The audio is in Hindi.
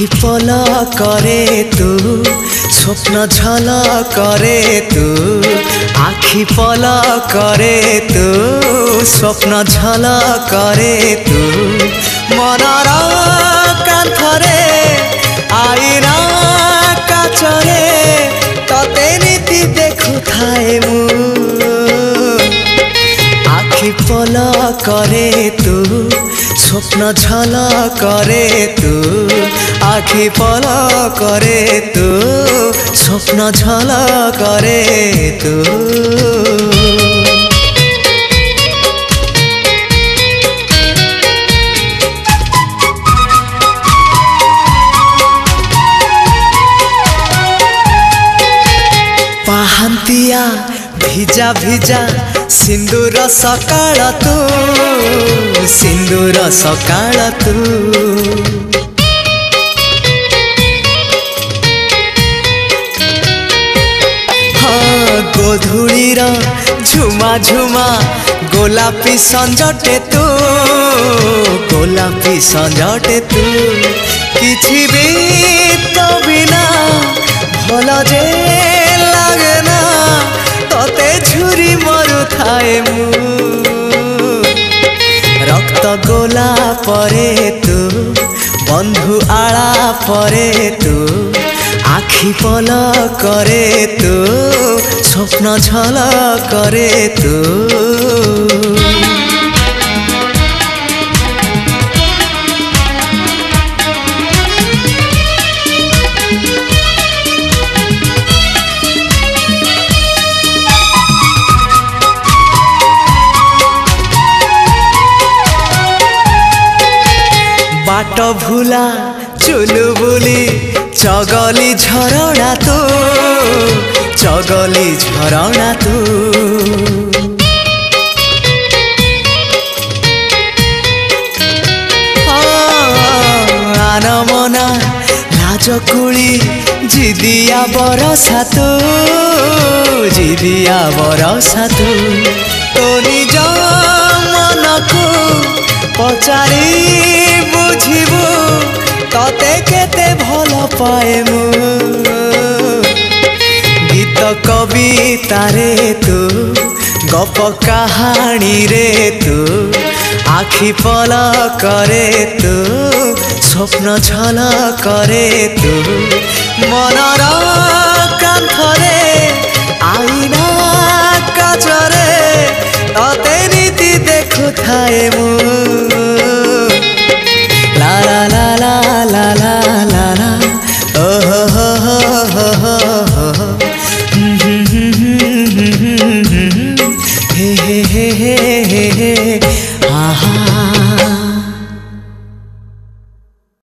आखि पल करे तू स्वप्न झल करे तू आखि पल करे तू स्वप्न झल करे तू मनर कांथरे आईना काचरे तते नीति देखु थाए मु आखि पल करे तू स्वप्न झल करे तू आखि पल करे तू स्वप्न झल करे तू पाहांतिया भिजा भिजा सिंदूर सकाळ तू सिंदूर सकाळ तू हाँ गोधूलीर झुमा झुमा गोलापी संजटे तू गोलापी संजटे तू किछि भी तो बिना भल जे लागे ना तते झुरी मरु थाए मु रक्त गोला परे तू बंधु आला परे तू आखि पल करे तू स्वप्न झल करे तू बाट भूला चुलु बुली चगली झरणा तू चगली झरणा तू आन मना लाजकुली जिदिया बरसा तू जिदिया बरसा तू तो निज मनकू पचारी बुझिबू तते केते भल पाए मु गीत कविता रे तू गप कहानी रे तू आखि पल करे तू स्वप्न झल करे तू मनर कांथरे आईना काचरे तते नीति देखु थाए मु